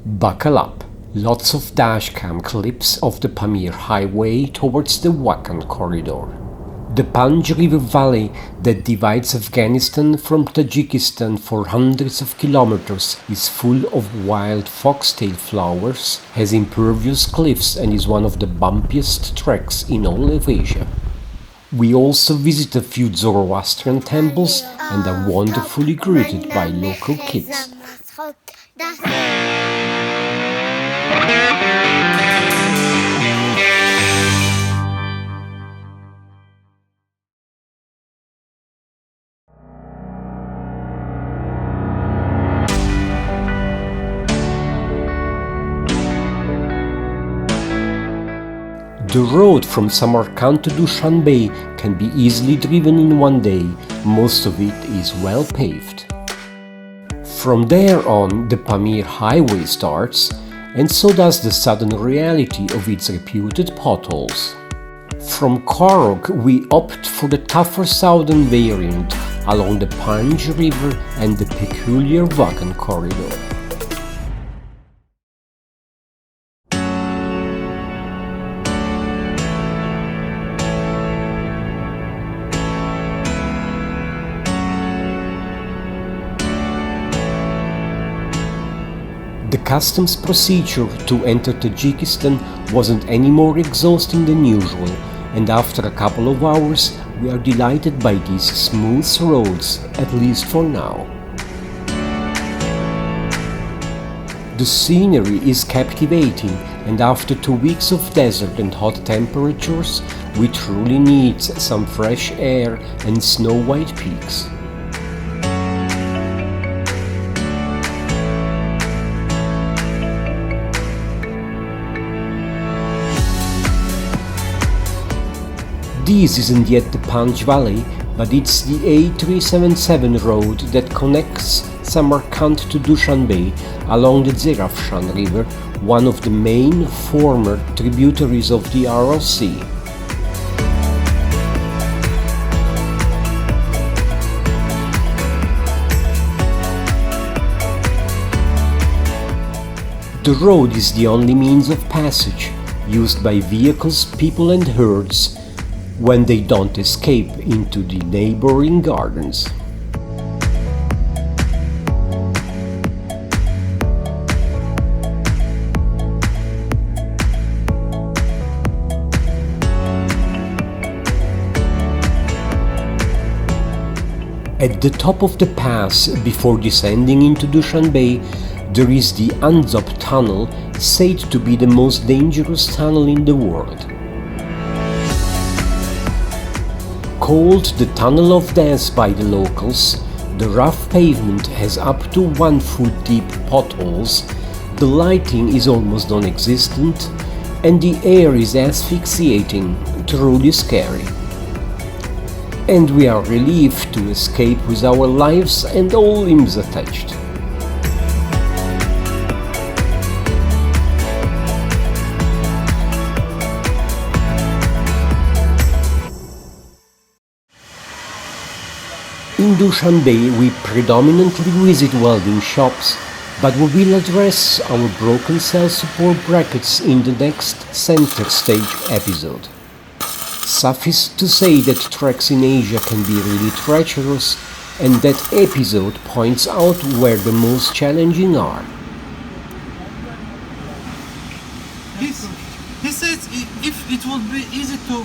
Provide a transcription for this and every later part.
Buckle up! Lots of dashcam clips of the Pamir Highway towards the Wakhan Corridor. The Panj River Valley that divides Afghanistan from Tajikistan for hundreds of kilometers is full of wild foxtail flowers, has impervious cliffs and is one of the bumpiest treks in all of Asia. We also visit a few Zoroastrian temples and are wonderfully greeted by local kids. The road from Samarkand to Dushanbe can be easily driven in one day. Most of it is well paved. From there on, the Pamir Highway starts, and so does the sudden reality of its reputed potholes. From Khorog, we opt for the tougher southern variant along the Panj River and the peculiar Wakhan Corridor. The customs procedure to enter Tajikistan wasn't any more exhausting than usual, and after a couple of hours we are delighted by these smooth roads, at least for now. The scenery is captivating, and after 2 weeks of desert and hot temperatures, we truly need some fresh air and snow-white peaks. This isn't yet the Panj Valley, but it's the A377 road that connects Samarkand to Dushanbe along the Zoroastrian River, one of the main former tributaries of the Aral Sea. The road is the only means of passage used by vehicles, people and herds when they don't escape into the neighboring gardens. At the top of the pass, before descending into Dushanbe, there is the Anzop tunnel, said to be the most dangerous tunnel in the world. Called the Tunnel of Death by the locals, the rough pavement has up to 1 foot deep potholes, the lighting is almost non-existent, and the air is asphyxiating, truly scary. And we are relieved to escape with our lives and all limbs attached. In Dushanbe, we predominantly visit welding shops, but we will address our broken cell support brackets in the next center stage episode. Suffice to say that treks in Asia can be really treacherous, and that episode points out where the most challenging are. He says if it would be easy to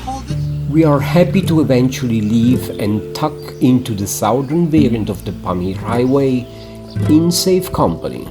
hold it. We are happy to eventually leave and tuck into the southern variant of the Pamir Highway in safe company.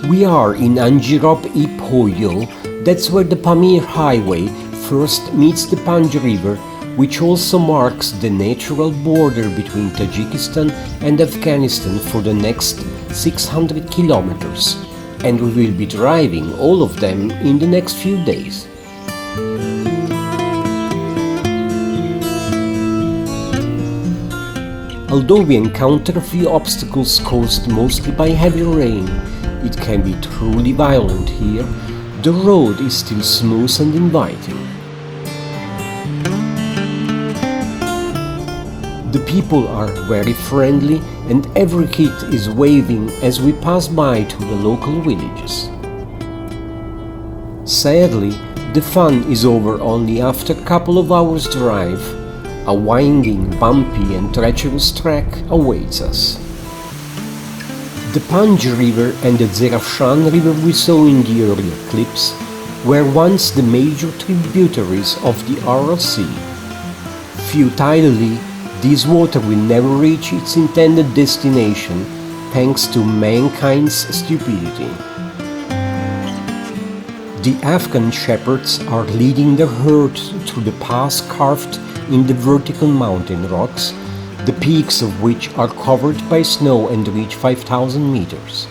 We are in Anjirop-i-Poyo, that's where the Pamir Highway first meets the Panj River, which also marks the natural border between Tajikistan and Afghanistan for the next 600 kilometers, and we will be driving all of them in the next few days. Although we encounter a few obstacles caused mostly by heavy rain, it can be truly violent here. The road is still smooth and inviting. The people are very friendly and every kid is waving as we pass by to the local villages. Sadly, the fun is over only after a couple of hours drive. A winding, bumpy and treacherous track awaits us. The Panj River and the Zoroastrian River we saw in the earlier clips were once the major tributaries of the Aral Sea. Futilely, this water will never reach its intended destination thanks to mankind's stupidity. The Afghan shepherds are leading their herd through the paths carved in the vertical mountain rocks, the peaks of which are covered by snow and reach 5,000 meters.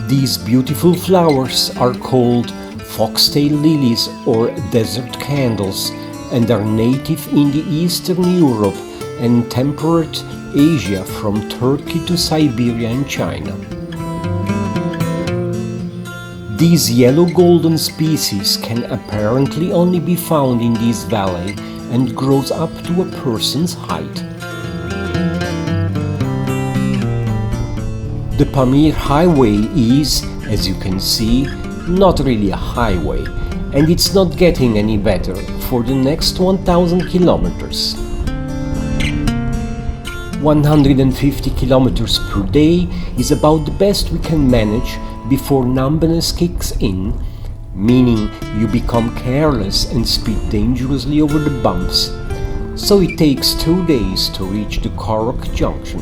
These beautiful flowers are called Foxtail lilies or desert candles and are native in the Eastern Europe and temperate Asia from Turkey to Siberia and China. These yellow-golden species can apparently only be found in this valley and grows up to a person's height. The Pamir Highway is, as you can see, not really a highway, and it's not getting any better for the next 1,000 kilometers. 150 kilometers per day is about the best we can manage before numbness kicks in, meaning you become careless and speed dangerously over the bumps, so it takes 2 days to reach the Khorog junction.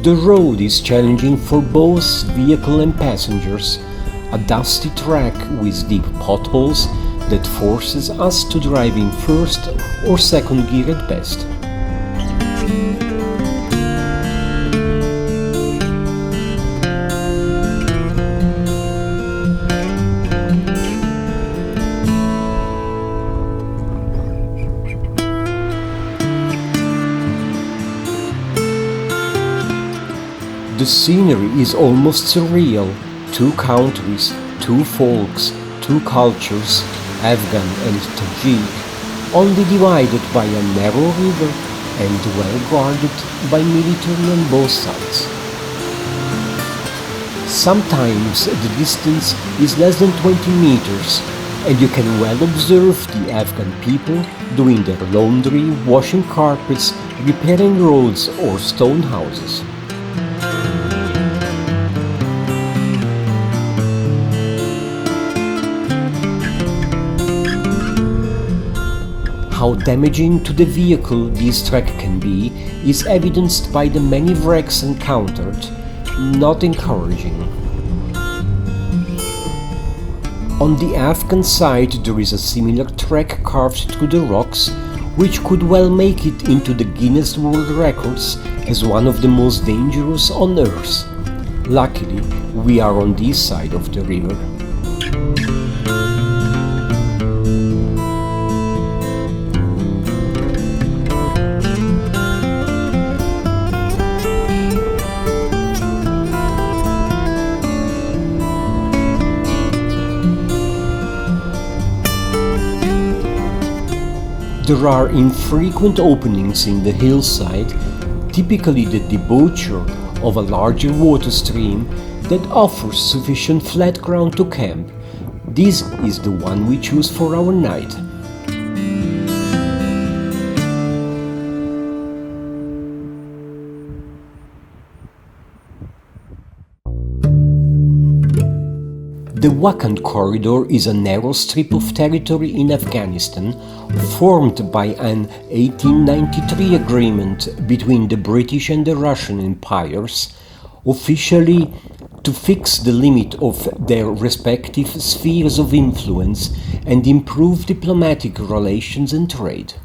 The road is challenging for both vehicle and passengers, a dusty track with deep potholes that forces us to drive in first or second gear at best. The scenery is almost surreal. 2 countries, 2 folks, 2 cultures, Afghan and Tajik, only divided by a narrow river and well guarded by military on both sides. Sometimes the distance is less than 20 meters and you can well observe the Afghan people doing their laundry, washing carpets, repairing roads or stone houses. How damaging to the vehicle this track can be is evidenced by the many wrecks encountered, not encouraging. On the Afghan side there is a similar track carved through the rocks, which could well make it into the Guinness World Records as one of the most dangerous on Earth. Luckily, we are on this side of the river. There are infrequent openings in the hillside, typically the debouchure of a larger water stream that offers sufficient flat ground to camp. This is the one we choose for our night. The Wakhan Corridor is a narrow strip of territory in Afghanistan formed by an 1893 agreement between the British and the Russian empires, officially to fix the limit of their respective spheres of influence and improve diplomatic relations and trade.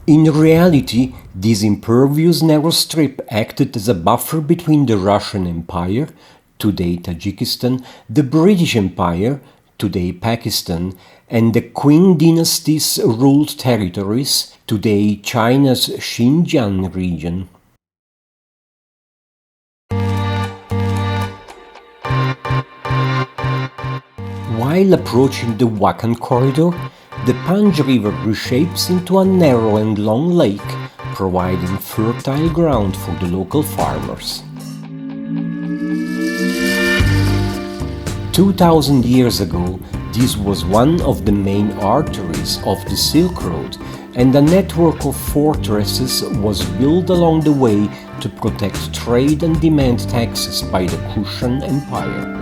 In reality, this impervious narrow strip acted as a buffer between the Russian Empire, today Tajikistan, the British Empire, today Pakistan, and the Qing dynasty's ruled territories, today China's Xinjiang region. While approaching the Wakhan Corridor, the Panj River reshapes into a narrow and long lake, providing fertile ground for the local farmers. 2000 years ago, this was one of the main arteries of the Silk Road, and a network of fortresses was built along the way to protect trade and demand taxes by the Kushan Empire.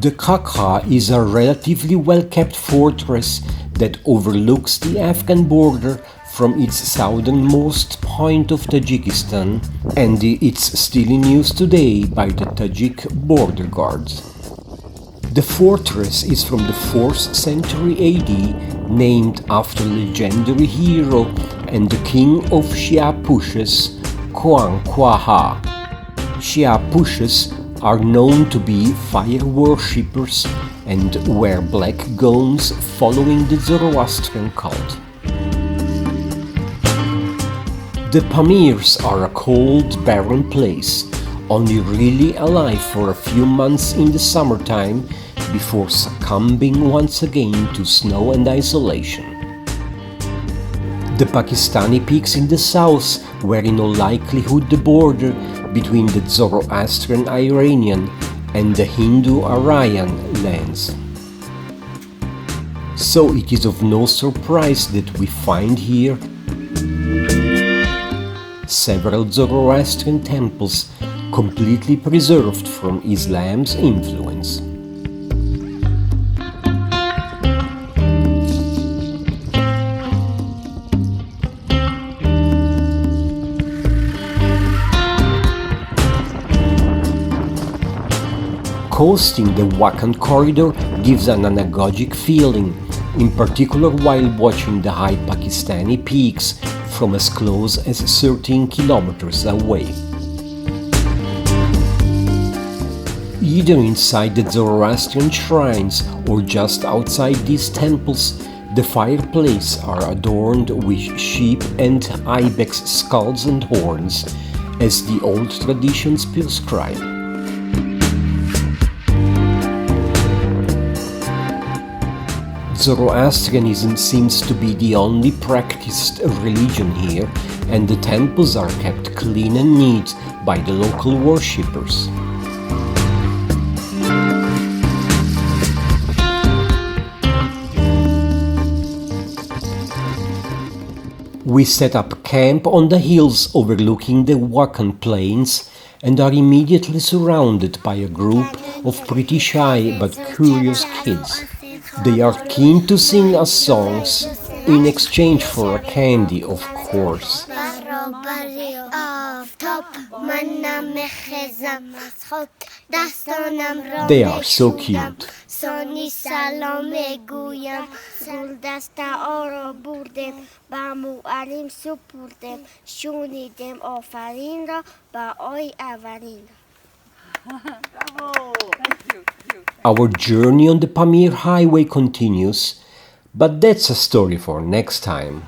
The Khakha is a relatively well-kept fortress that overlooks the Afghan border from its southernmost point of Tajikistan, and it's still in use today by the Tajik border guards. The fortress is from the 4th century AD, named after legendary hero and the king of Shia Pushes, Kuang Kwaha. Shia Pushes are known to be fire worshippers and wear black gowns following the Zoroastrian cult. The Pamirs are a cold, barren place, only really alive for a few months in the summertime before succumbing once again to snow and isolation. The Pakistani peaks in the south were in all likelihood the border between the Zoroastrian Iranian and the Hindu Aryan lands. So it is of no surprise that we find here several Zoroastrian temples completely preserved from Islam's influence. Coasting the Wakhan Corridor gives an anagogic feeling, in particular while watching the high Pakistani peaks from as close as 13 kilometers away. Either inside the Zoroastrian shrines or just outside these temples, the fireplaces are adorned with sheep and ibex skulls and horns, as the old traditions prescribe. Zoroastrianism seems to be the only practiced religion here, and the temples are kept clean and neat by the local worshippers. We set up camp on the hills overlooking the Wakhan Plains and are immediately surrounded by a group of pretty shy but curious kids. They are keen to sing us songs in exchange for a candy, of course. They are so cute. Our journey on the Pamir Highway continues, but that's a story for next time.